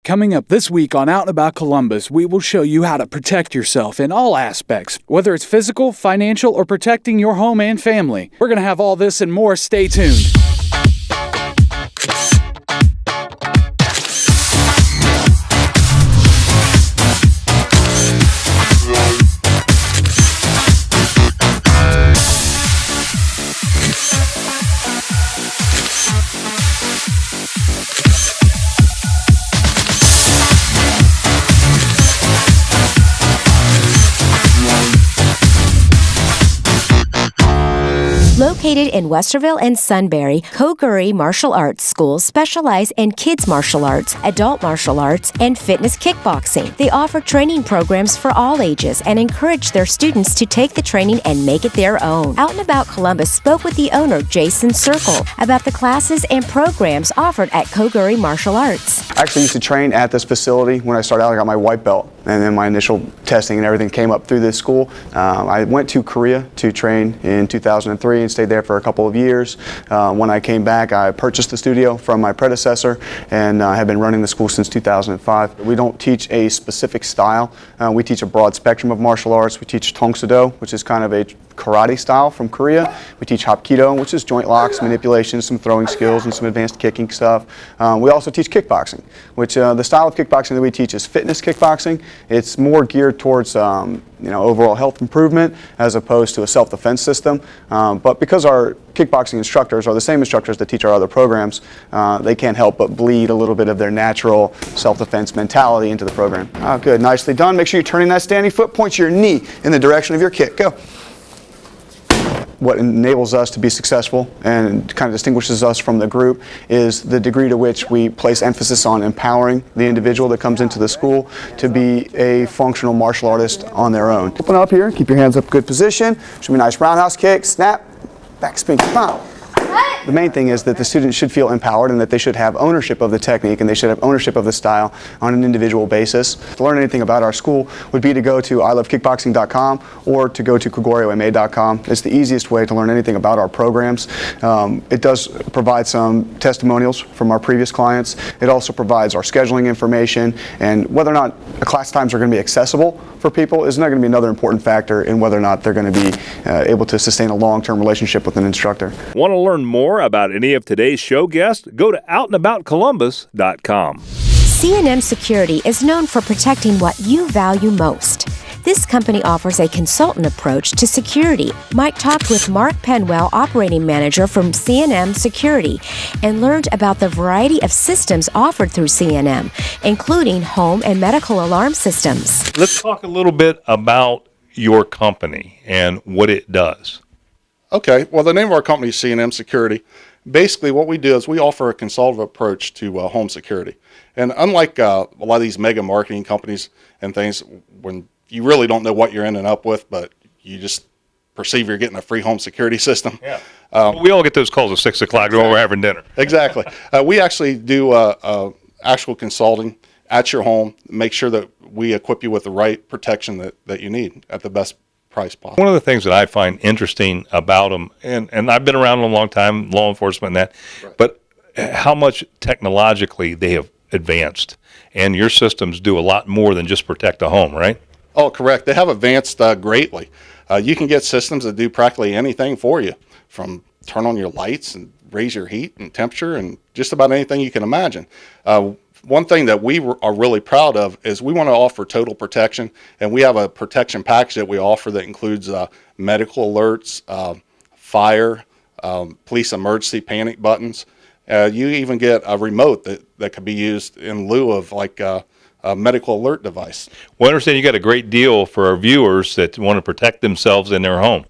Coming up this week on Out and About Columbus, we will show you how to protect yourself in all aspects, whether it's physical, financial, or protecting your home and family. We're going to have all this and more. Stay tuned. Located in Westerville and Sunbury, Calgary Martial Arts Schools specialize in kids martial arts, adult martial arts, and fitness kickboxing. They offer training programs for all ages and encourage their students to take the training and make it their own. Out and About Columbus spoke with the owner, Jason Circle, about the classes and programs offered at Calgary Martial Arts. I actually used to train at this facility. When I started out, I got my white belt, and then my initial testing and everything came up through this school. I went to Korea to train in 2003 and stayed there for a couple of years. When I came back, I purchased the studio from my predecessor and have been running the school since 2005. We don't teach a specific style. We teach a broad spectrum of martial arts. We teach Tong Soo Do, which is kind of a karate style from Korea. We teach Hapkido, which is joint locks, manipulation, some throwing skills, and some advanced kicking stuff. We also teach kickboxing, which the style of kickboxing that we teach is fitness kickboxing. It's more geared towards overall health improvement as opposed to a self-defense system. But because our kickboxing instructors are the same instructors that teach our other programs, they can't help but bleed a little bit of their natural self-defense mentality into the program. Oh, good, nicely done. Make sure you're turning that standing foot, point your knee in the direction of your kick. Go. What enables us to be successful and kind of distinguishes us from the group is the degree to which we place emphasis on empowering the individual that comes into the school to be a functional martial artist on their own. Open up here, keep your hands up, good position. Should be a nice roundhouse kick, snap, back spin, come on. The main thing is that the students should feel empowered and that they should have ownership of the technique and they should have ownership of the style on an individual basis. To learn anything about our school would be to go to ilovekickboxing.com or to go to kogoryoMA.com. It's the easiest way to learn anything about our programs. It does provide some testimonials from our previous clients. It also provides our scheduling information, and whether or not class times are going to be accessible for people is not going to be another important factor in whether or not they're going to be able to sustain a long-term relationship with an instructor. Want to learn more about any of today's show guests? Go to outandaboutcolumbus.com. CMN Security is known for protecting what you value most. This company offers a consultant approach to security. Mike talked with Mark Penwell, operating manager from CMN Security, and learned about the variety of systems offered through CMN, including home and medical alarm systems. Let's talk a little bit about your company and what it does. Okay, well, the name of our company is CMN Security. Basically, what we do is we offer a consultative approach to home security. And unlike a lot of these mega marketing companies and things, when you really don't know what you're ending up with, but you just perceive you're getting a free home security system. Yeah. We all get those calls at 6 o'clock when we're having dinner. Exactly. We actually do actual consulting at your home, make sure that we equip you with the right protection that you need at the best price possible. One of the things that I find interesting about them, and I've been around a long time, law enforcement and that, right, but how much technologically they have advanced. And your systems do a lot more than just protect a home, right? Oh, correct. They have advanced greatly. You can get systems that do practically anything for you, from turn on your lights and raise your heat and temperature and just about anything you can imagine. One thing that we are really proud of is we want to offer total protection, and we have a protection package that we offer that includes medical alerts, fire, police emergency panic buttons. You even get a remote that could be used in lieu of like a medical alert device. Well, I understand you got a great deal for our viewers that want to protect themselves in their home.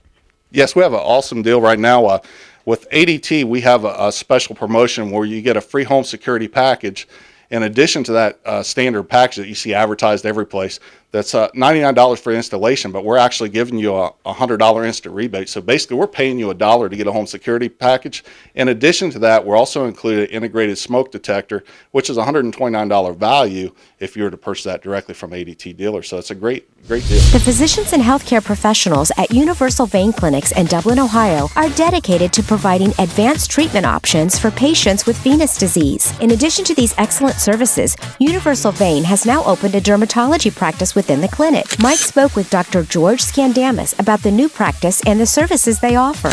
Yes, we have an awesome deal right now. With ADT, we have a special promotion where you get a free home security package. In addition to that standard package that you see advertised every place, that's $99 for installation, but we're actually giving you a $100 instant rebate. So basically, we're paying you $1 to get a home security package. In addition to that, we're also included an integrated smoke detector, which is a $129 value if you were to purchase that directly from ADT dealers. So it's a great deal. The physicians and healthcare professionals at Universal Vein Clinics in Dublin, Ohio, are dedicated to providing advanced treatment options for patients with venous disease. In addition to these excellent services, Universal Vein has now opened a dermatology practice within the clinic. Mike spoke with Dr. George Skandamis about the new practice and the services they offer.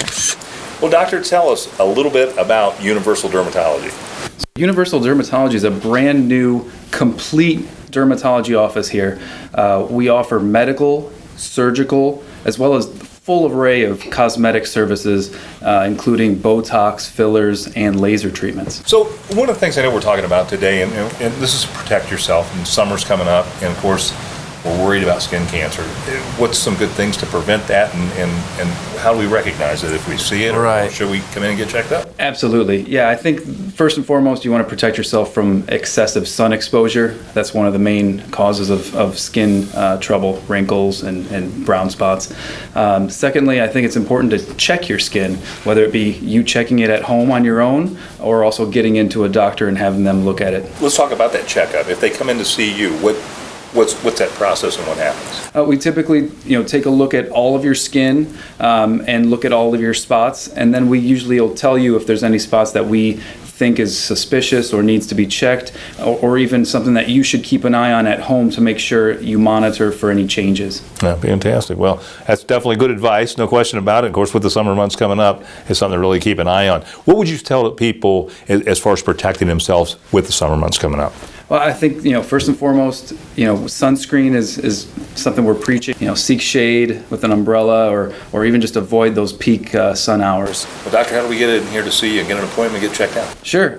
Well, doctor, tell us a little bit about Universal Dermatology. Universal Dermatology is a brand new, complete dermatology office here. We offer medical, surgical, as well as full array of cosmetic services, including Botox, fillers, and laser treatments. So one of the things I know we're talking about today, and this is protect yourself, and summer's coming up, and of course, we're worried about skin cancer. What's some good things to prevent that, and how do we recognize it if we see it, or should we come in and get checked up? Absolutely. Yeah, I think first and foremost, you want to protect yourself from excessive sun exposure. That's one of the main causes of skin trouble, wrinkles, and brown spots. Secondly, I think it's important to check your skin, whether it be you checking it at home on your own, or also getting into a doctor and having them look at it. Let's talk about that checkup. If they come in to see you, what's that process and what happens? We typically, take a look at all of your skin and look at all of your spots, and then we usually will tell you if there's any spots that we think is suspicious or needs to be checked, or even something that you should keep an eye on at home to make sure you monitor for any changes. Yeah, fantastic. Well, that's definitely good advice, no question about it. Of course, with the summer months coming up, it's something to really keep an eye on. What would you tell people as far as protecting themselves with the summer months coming up? Well, I think, first and foremost, sunscreen is something we're preaching. Seek shade with an umbrella, or even just avoid those peak sun hours. Well, doctor, how do we get in here to see you and get an appointment and get checked out? Sure.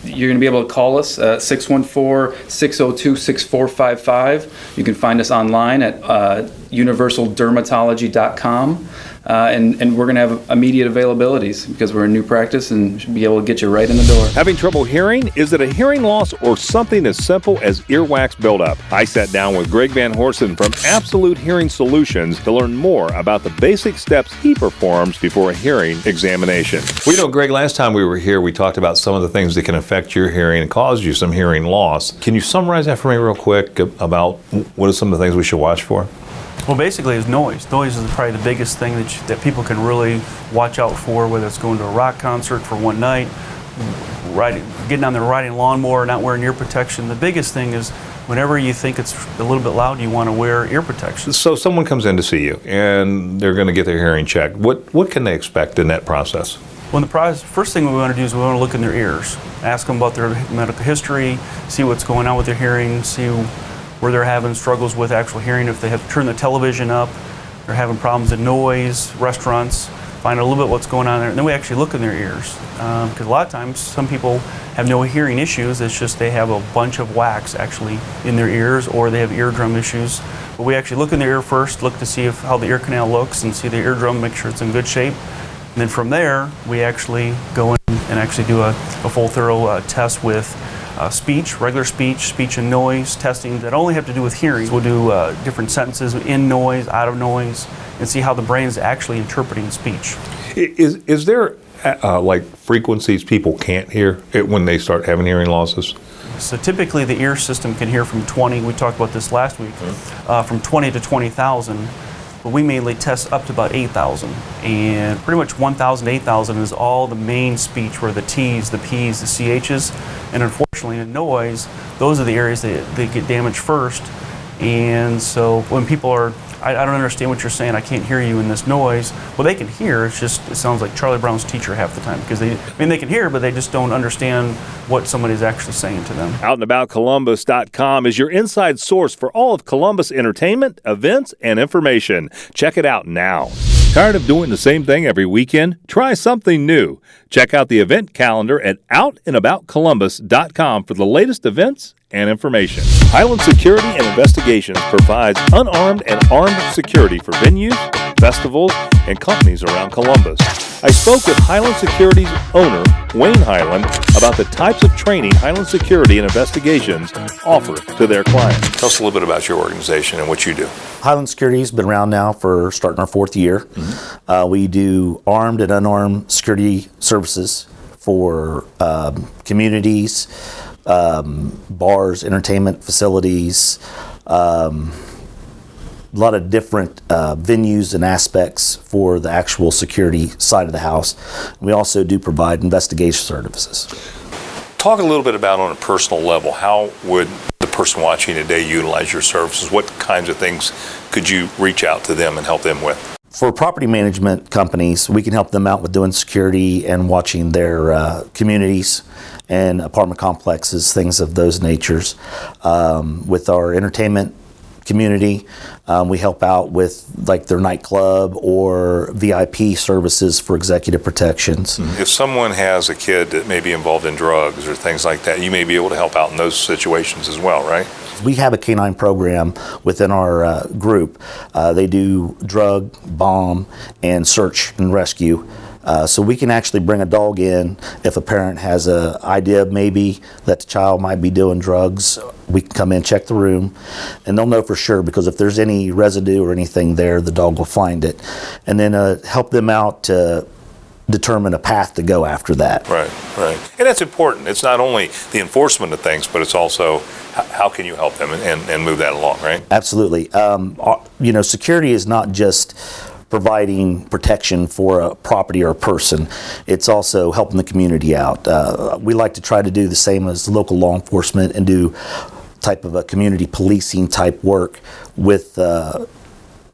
You're going to be able to call us at 614-602-6455. You can find us online at universaldermatology.com. And we're going to have immediate availabilities because we're a new practice and should be able to get you right in the door. Having trouble hearing? Is it a hearing loss or something as simple as earwax buildup? I sat down with Greg Van Horsen from Absolute Hearing Solutions to learn more about the basic steps he performs before a hearing examination. Well, Greg, last time we were here, we talked about some of the things that can affect your hearing and cause you some hearing loss. Can you summarize that for me real quick about what are some of the things we should watch for? Well, basically, it's noise. Noise is probably the biggest thing that people can really watch out for, whether it's going to a rock concert for one night, getting on there riding a lawnmower, not wearing ear protection. The biggest thing is whenever you think it's a little bit loud, you want to wear ear protection. So someone comes in to see you, and they're going to get their hearing checked. What can they expect in that process? Well, first thing we want to do is we want to look in their ears, ask them about their medical history, see what's going on with their hearing, see where they're having struggles with actual hearing, if they have to turn the television up, they're having problems with noise, restaurants, find out a little bit what's going on there. And then we actually look in their ears. Because a lot of times, some people have no hearing issues, it's just they have a bunch of wax actually in their ears, or they have eardrum issues. But we actually look in their ear first, look to see how the ear canal looks and see the eardrum, make sure it's in good shape. And then from there, we actually go in and actually do a full thorough test with speech, regular speech and noise testing that only have to do with hearing. We'll do different sentences in noise, out of noise, and see how the brain is actually interpreting speech. Is there like frequencies people can't hear when they start having hearing losses? So typically the ear system can hear from 20, we talked about this last week, from 20 to 20,000. But we mainly test up to about 8,000, and pretty much 1,000 to 8,000 is all the main speech, where the T's, the P's, the CH's, and unfortunately in noise, those are the areas that get damaged first. And so when people are, I don't understand what you're saying, I can't hear you in this noise. Well, they can hear, it sounds like Charlie Brown's teacher half the time, because they can hear, but they just don't understand what somebody's actually saying to them. OutandAboutColumbus.com is your inside source for all of Columbus entertainment, events, and information. Check it out now. Tired of doing the same thing every weekend? Try something new. Check out the event calendar at OutandAboutColumbus.com for the latest events and information. Highland Security and Investigations provides unarmed and armed security for venues, festivals, and companies around Columbus. I spoke with Highland Security's owner, Wayne Highland, about the types of training Highland Security and Investigations offer to their clients. Tell us a little bit about your organization and what you do. Highland Security has been around now for starting our 4th year. We do armed and unarmed security services for communities, bars, entertainment facilities, a lot of different venues and aspects for the actual security side of the house. We also do provide investigation services. Talk a little bit about, on a personal level, how would the person watching today utilize your services? What kinds of things could you reach out to them and help them with? For property management companies, we can help them out with doing security and watching their communities and apartment complexes, things of those natures. With our entertainment community, we help out with like their nightclub or VIP services for executive protections. If someone has a kid that may be involved in drugs or things like that, you may be able to help out in those situations as well, right? We have a canine program within our group. They do drug, bomb, and search and rescue. So we can actually bring a dog in if a parent has an idea maybe that the child might be doing drugs. We can come in, check the room, and they'll know for sure, because if there's any residue or anything there, the dog will find it. And then help them out to determine a path to go after that. Right. And that's important. It's not only the enforcement of things, but it's also how can you help them and move that along, right? Absolutely. Security is not just providing protection for a property or a person. It's also helping the community out. We like to try to do the same as local law enforcement and do type of a community policing type work with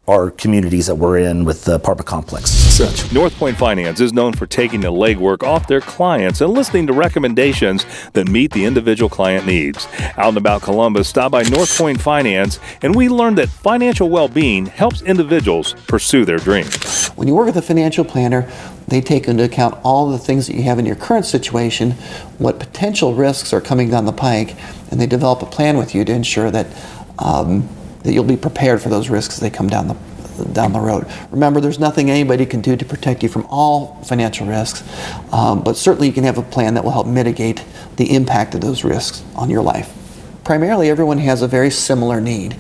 our communities that we're in with the apartment complexes and such. North Point Finance is known for taking the legwork off their clients and listening to recommendations that meet the individual client needs. Out and about Columbus, stop by North Point Finance, and we learned that financial well-being helps individuals pursue their dreams. When you work with a financial planner, they take into account all the things that you have in your current situation, what potential risks are coming down the pike, and they develop a plan with you to ensure that that you'll be prepared for those risks as they come down the road. Remember, there's nothing anybody can do to protect you from all financial risks, but certainly you can have a plan that will help mitigate the impact of those risks on your life. Primarily, everyone has a very similar need,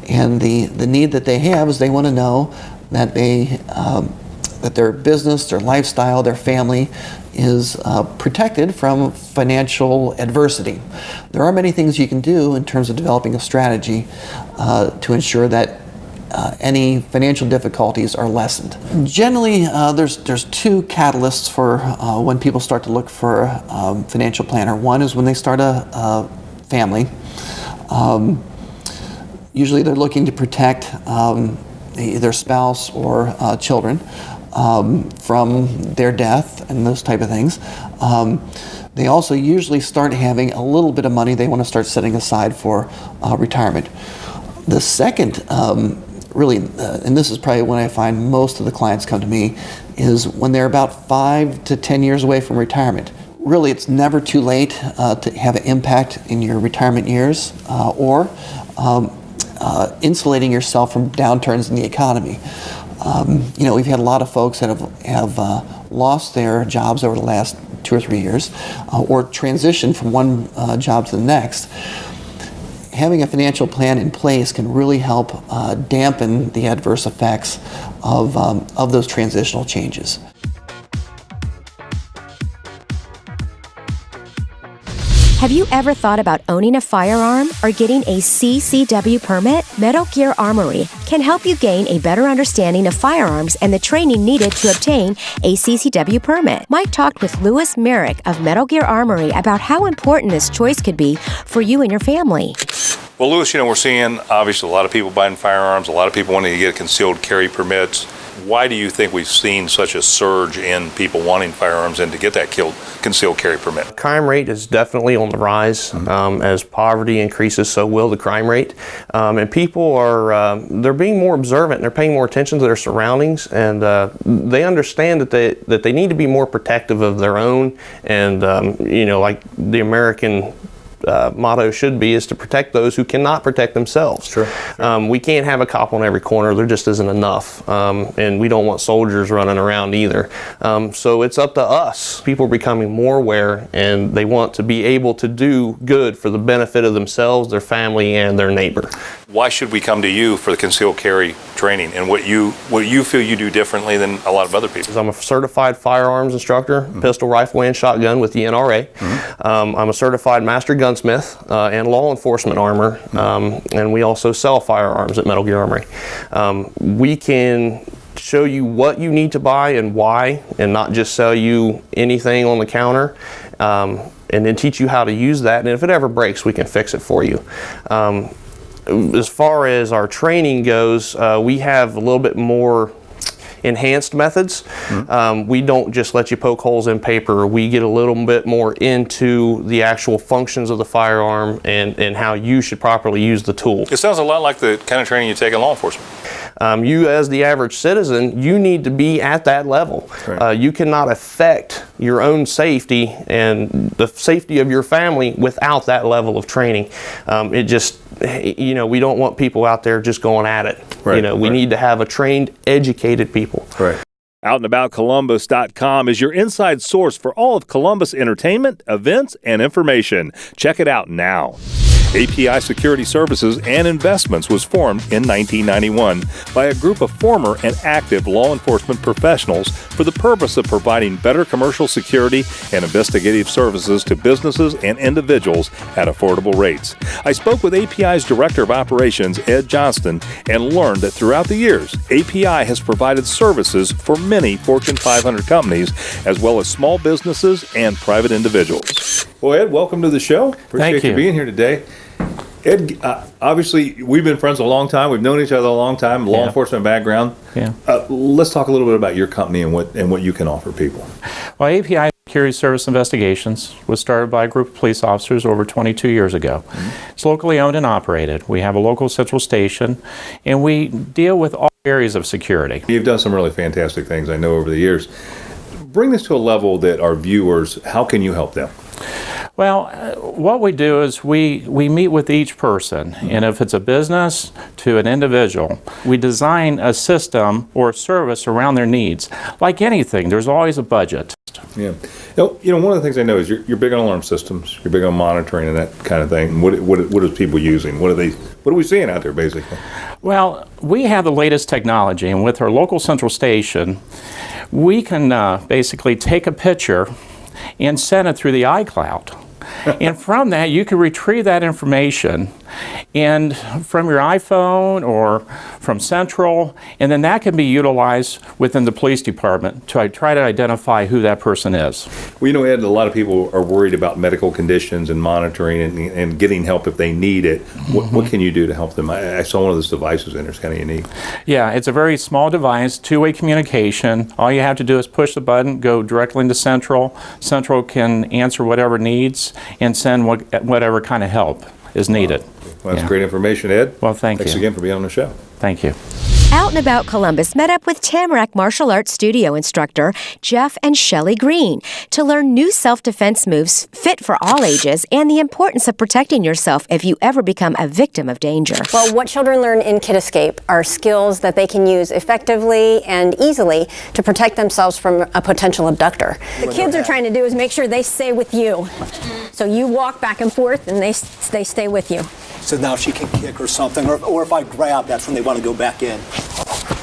and the need that they have is they want to know that that their business, their lifestyle, their family is protected from financial adversity. There are many things you can do in terms of developing a strategy to ensure that any financial difficulties are lessened. Generally, there's two catalysts for when people start to look for a financial planner. One is when they start a family. Usually they're looking to protect their spouse or children from their death and those type of things. They also usually start having a little bit of money they want to start setting aside for retirement. The second, and this is probably when I find most of the clients come to me, is when they're about 5 to 10 years away from retirement. Really, it's never too late to have an impact in your retirement years or insulating yourself from downturns in the economy. We've had a lot of folks that have lost their jobs over the last 2 or 3 years or transitioned from one job to the next. Having a financial plan in place can really help dampen the adverse effects of those transitional changes. Have you ever thought about owning a firearm or getting a CCW permit? Metal Gear Armory can help you gain a better understanding of firearms and the training needed to obtain a CCW permit. Mike talked with Louis Merrick of Metal Gear Armory about how important this choice could be for you and your family. Well, Louis, we're seeing obviously a lot of people buying firearms, a lot of people wanting to get concealed carry permits. Why do you think we've seen such a surge in people wanting firearms and to get that concealed carry permit? Crime rate is definitely on the rise. As poverty increases, so will the crime rate. And people are they're being more observant. They're paying more attention to their surroundings, and they understand that they need to be more protective of their own. And like the American motto should be, is to protect those who cannot protect themselves. Sure. We can't have a cop on every corner. There just isn't enough. And we don't want soldiers running around either. So it's up to us. People are becoming more aware, and they want to be able to do good for the benefit of themselves, their family, and their neighbor. Why should we come to you for the concealed carry training, and what you feel you do differently than a lot of other people? I'm a certified firearms instructor, pistol, rifle, and shotgun with the NRA. I'm a certified master gunsmith and law enforcement armor, and we also sell firearms at Metal Gear Armory. We can show you what you need to buy and why, and not just sell you anything on the counter, and then teach you how to use that, and if it ever breaks, we can fix it for you. As far as our training goes, we have a little bit more enhanced methods. We don't just let you poke holes in paper. We get a little bit more into the actual functions of the firearm and how you should properly use the tool. It sounds a lot like the kind of training you take in law enforcement. You, as the average citizen, you need to be at that level. Right. You cannot affect your own safety and the safety of your family without that level of training. It just, we don't want people out there just going at it. Right. We need to have a trained, educated people. Right. OutandAboutColumbus.com is your inside source for all of Columbus entertainment, events, and information. Check it out now. API Security Services and Investments was formed in 1991 by a group of former and active law enforcement professionals for the purpose of providing better commercial security and investigative services to businesses and individuals at affordable rates. I spoke with API's Director of Operations, Ed Johnston, and learned that throughout the years, API has provided services for many Fortune 500 companies, as well as small businesses and private individuals. Well, Ed, welcome to the show. Appreciate Thank you. you being here today. Ed, obviously, we've been friends a long time. We've known each other a long time, law enforcement background. Yeah. Let's talk a little bit about your company and what you can offer people. Well, API Security Service Investigations was started by a group of police officers over 22 years ago. It's locally owned and operated. We have a local central station, and we deal with all areas of security. You've done some really fantastic things, I know, over the years. Bring this to a level that our viewers, how can you help them? Well, what we do is we meet with each person, and if it's a business to an individual, we design a system or a service around their needs. Like anything, there's always a budget. Yeah. One of the things I know is you're big on alarm systems, you're big on monitoring and that kind of thing. What is people using? What are we seeing out there, basically? Well, we have the latest technology, and with our local central station, we can basically take a picture and send it through the iCloud. And from that, you can retrieve that information and from your iPhone or from Central, and then that can be utilized within the police department to try to identify who that person is. Well, Ed, a lot of people are worried about medical conditions and monitoring and getting help if they need it. What can you do to help them? I saw one of those devices in there. It's kind of unique. Yeah, it's a very small device, two-way communication. All you have to do is push the button, go directly into Central. Central can answer whatever needs and send whatever kind of help is needed. Well, that's great information, Ed. Well, thanks you. Thanks again for being on the show. Thank you. Out and About Columbus met up with Tamarack Martial Arts Studio instructor Jeff and Shelley Green to learn new self-defense moves fit for all ages and the importance of protecting yourself if you ever become a victim of danger. Well, what children learn in Kid Escape are skills that they can use effectively and easily to protect themselves from a potential abductor. The kids are trying to do is make sure they stay with you. So you walk back and forth and they stay with you. So now she can kick or something, or if I grab, that's when they want to go back in.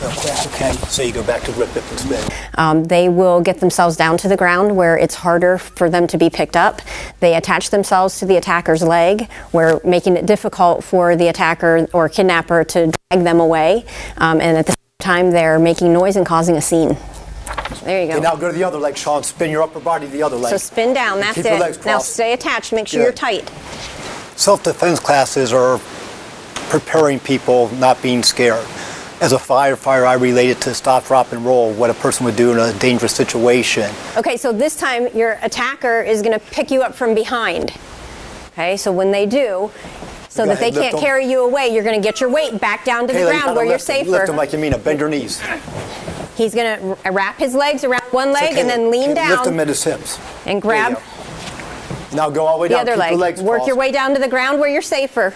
Okay, so you go back to grip, dip, and spin. They will get themselves down to the ground where it's harder for them to be picked up. They attach themselves to the attacker's leg, where making it difficult for the attacker or kidnapper to drag them away. And at the same time, they're making noise and causing a scene. There you go. Okay, now go to the other leg, Sean. Spin your upper body to the other leg. So spin down, that's Keep your legs it. Now crossed. stay attached, make sure you're tight. Self-defense classes are preparing people not being scared. As a firefighter, I related to stop, drop, and roll, what a person would do in a dangerous situation. Okay, so this time your attacker is going to pick you up from behind. Okay, so when they do, so that they can't carry you away, you're going to get your weight back down to the ground where you're safer. Lift them like you mean it. Bend your knees. He's going to wrap his legs around one leg and then lean down. Lift them at his hips. And grab. Now go all the way The down. other Keep leg. your legs Work crossed. your way down to the ground where you're safer.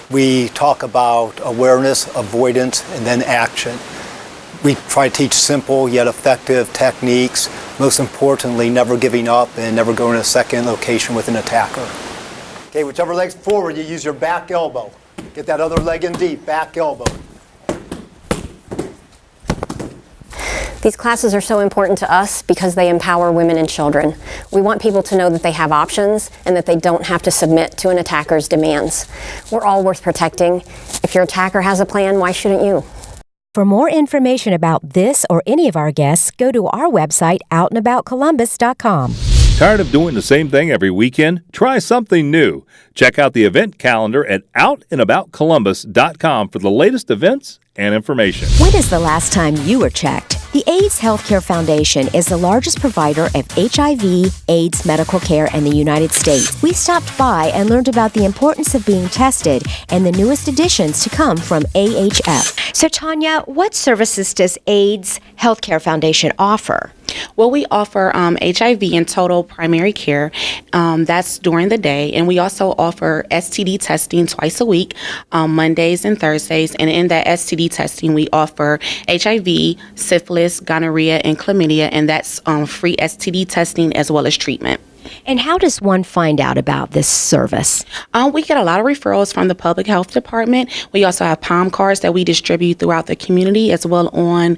We talk about awareness, avoidance, and then action. We try to teach simple yet effective techniques. Most importantly, never giving up and never going to a second location with an attacker. Okay, whichever leg's forward, you use your back elbow. Get that other leg in deep, back elbow. These classes are so important to us because they empower women and children. We want people to know that they have options and that they don't have to submit to an attacker's demands. We're all worth protecting. If your attacker has a plan, why shouldn't you? For more information about this or any of our guests, go to our website, outandaboutcolumbus.com. Tired of doing the same thing every weekend? Try something new. Check out the event calendar at outandaboutcolumbus.com for the latest events and information. When is the last time you were checked? The AIDS Healthcare Foundation is the largest provider of HIV/AIDS medical care in the United States. We stopped by and learned about the importance of being tested and the newest additions to come from AHF. So, Tanya, what services does AIDS Healthcare Foundation offer? Well, we offer HIV and total primary care. That's during the day. And we also offer STD testing twice a week, Mondays and Thursdays. And in that STD testing, we offer HIV, syphilis, gonorrhea, and chlamydia. And that's free STD testing as well as treatment. And how does one find out about this service? We get a lot of referrals from the public health department. We also have palm cards that we distribute throughout the community as well on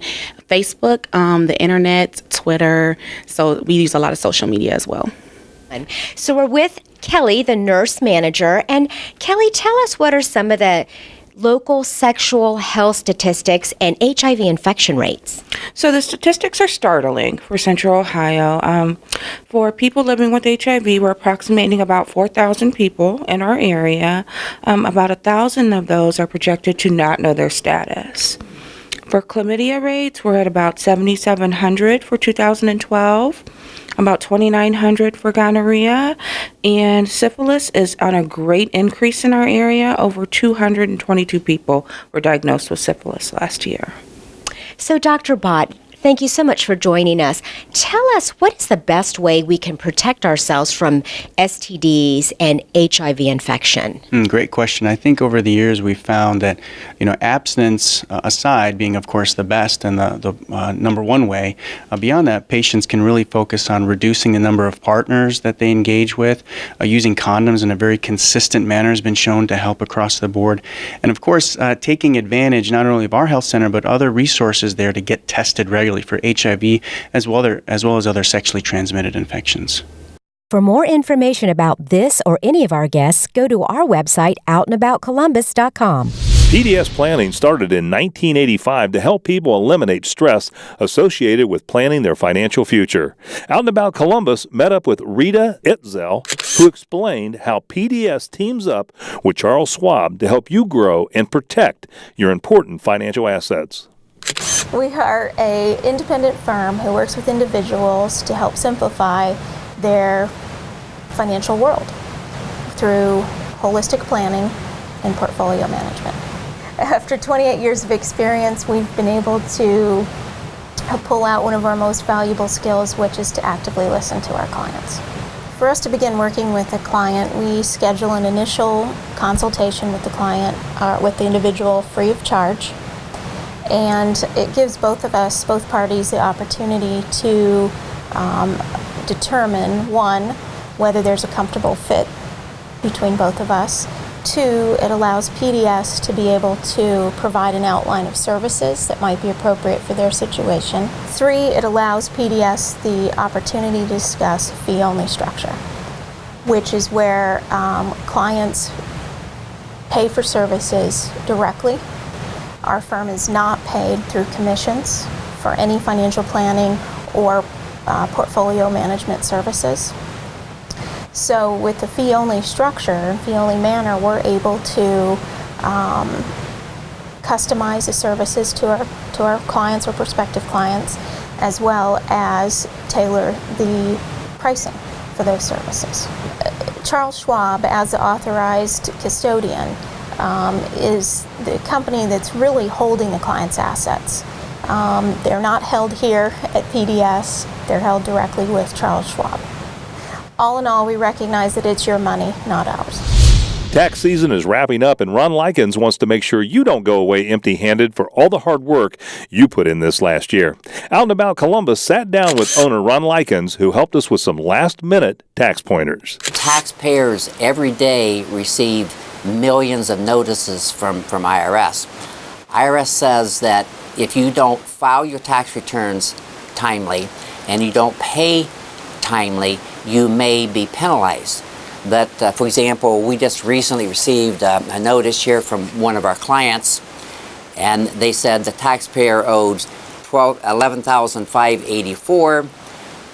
Facebook, the internet, Twitter. So we use a lot of social media as well. So we're with Kelly, the nurse manager. And Kelly, tell us what are some of the local sexual health statistics and HIV infection rates? So the statistics are startling for Central Ohio. For people living with HIV, we're approximating about 4,000 people in our area. About 1,000 of those are projected to not know their status. For chlamydia rates, we're at about 7,700 for 2012. About 2,900 for gonorrhea, and syphilis is on a great increase in our area. Over 222 people were diagnosed with syphilis last year. So, Dr. Bott, thank you so much for joining us. Tell us, what is the best way we can protect ourselves from STDs and HIV infection? Great question. I think over the years we've found that, abstinence aside being, of course, the best and the number one way, beyond that, patients can really focus on reducing the number of partners that they engage with. Using condoms in a very consistent manner has been shown to help across the board. And, of course, taking advantage not only of our health center, but other resources there to get tested regularly for HIV as well as other sexually transmitted infections. For more information about this or any of our guests, go to our website, outandaboutcolumbus.com. PDS Planning started in 1985 to help people eliminate stress associated with planning their financial future. Out and About Columbus met up with Rita Itzel, who explained how PDS teams up with Charles Schwab to help you grow and protect your important financial assets. We are an independent firm who works with individuals to help simplify their financial world through holistic planning and portfolio management. After 28 years of experience, we've been able to pull out one of our most valuable skills, which is to actively listen to our clients. For us to begin working with a client, we schedule an initial consultation with the client, with the individual, free of charge. And it gives both parties the opportunity to determine, one, whether there's a comfortable fit between both of us. Two, it allows PDS to be able to provide an outline of services that might be appropriate for their situation. Three, it allows PDS the opportunity to discuss fee-only structure, which is where clients pay for services directly. Our firm is not paid through commissions for any financial planning or portfolio management services. So with the fee-only structure and fee-only manner, we're able to customize the services to our clients or prospective clients, as well as tailor the pricing for those services. Charles Schwab, as the authorized custodian, is the company that's really holding the client's assets. They're not held here at PDS, they're held directly with Charles Schwab. all in all, we recognize that it's your money, not ours. Tax season is wrapping up, and Ron Likens wants to make sure you don't go away empty-handed for all the hard work you put in this last year. Out and About Columbus sat down with owner Ron Likens, who helped us with some last-minute tax pointers. Taxpayers every day receive millions of notices from IRS. IRS says that if you don't file your tax returns timely and you don't pay timely, you may be penalized. But for example, we just recently received a notice here from one of our clients, and they said the taxpayer owed $11,584.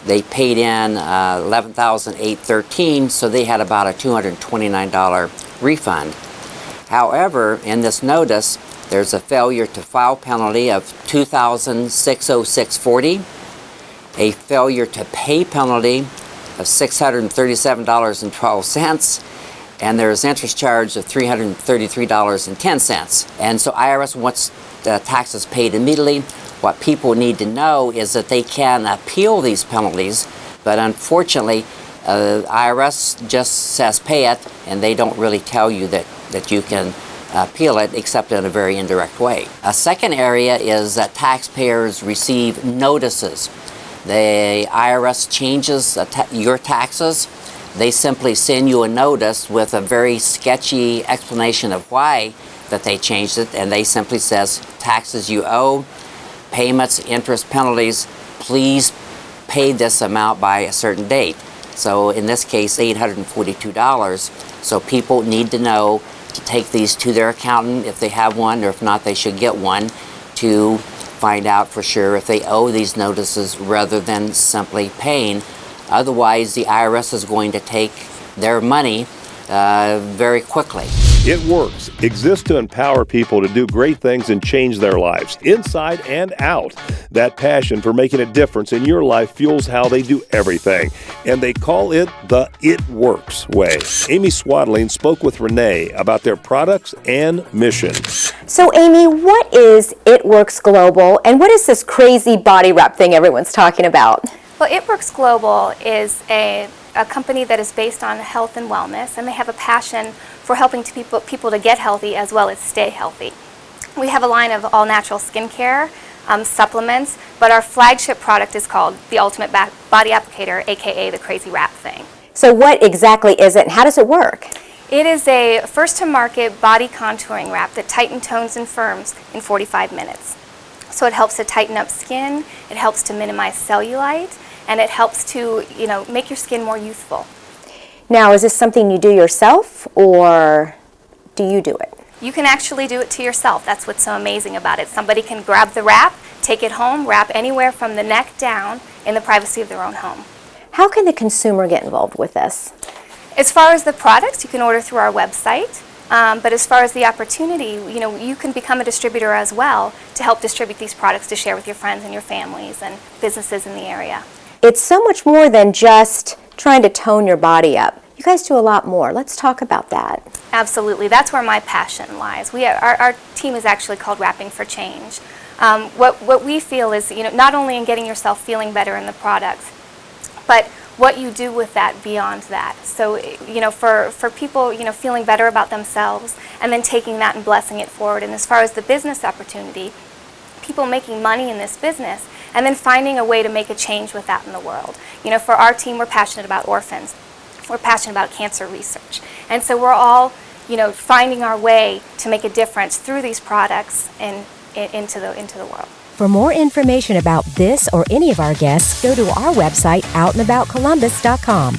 They paid in $11,813, so they had about a $229 refund. However, in this notice, there's a failure to file penalty of $2,606.40, a failure to pay penalty of $637.12, and there's interest charge of $333.10. And so IRS wants the taxes paid immediately. What people need to know is that they can appeal these penalties, but unfortunately, IRS just says pay it, and they don't really tell you that you can appeal it except in a very indirect way. A second area is that taxpayers receive notices. The IRS changes your taxes. They simply send you a notice with a very sketchy explanation of why that they changed it, and they simply says taxes you owe, payments, interest, penalties, please pay this amount by a certain date. So in this case, $842. So people need to know to take these to their accountant if they have one, or if not, they should get one to find out for sure if they owe these notices rather than simply paying. Otherwise, the IRS is going to take their money very quickly. It Works exists to empower people to do great things and change their lives, inside and out. That passion for making a difference in your life fuels how they do everything, and they call it the It Works way. Amy Swadling spoke with Renee about their products and mission. So Amy, what is It Works Global, and what is this crazy body wrap thing everyone's talking about? Well, It Works Global is a company that is based on health and wellness, and they have a passion for helping people to get healthy as well as stay healthy. We have a line of all-natural skincare, supplements, but our flagship product is called the Ultimate Body Applicator, aka the Crazy Wrap thing. So what exactly is it, and how does it work? It is a first-to-market body contouring wrap that tightens, tones, and firms in 45 minutes. So it helps to tighten up skin, it helps to minimize cellulite, and it helps to, make your skin more youthful. Now, is this something you do yourself, or do you do it? You can actually do it to yourself. That's what's so amazing about it. Somebody can grab the wrap, take it home, wrap anywhere from the neck down in the privacy of their own home. How can the consumer get involved with this? As far as the products, you can order through our website. But as far as the opportunity, you can become a distributor as well to help distribute these products to share with your friends and your families and businesses in the area. It's so much more than just trying to tone your body up. You guys do a lot more. Let's talk about that. Absolutely. That's where my passion lies. Our team is actually called Wrapping for Change. What we feel is, not only in getting yourself feeling better in the products, but what you do with that beyond that. So, for people, feeling better about themselves and then taking that and blessing it forward. And as far as the business opportunity, people making money in this business and then finding a way to make a change with that in the world. For our team, we're passionate about orphans. We're passionate about cancer research. And so we're all, finding our way to make a difference through these products and into the world. For more information about this or any of our guests, go to our website, outandaboutcolumbus.com.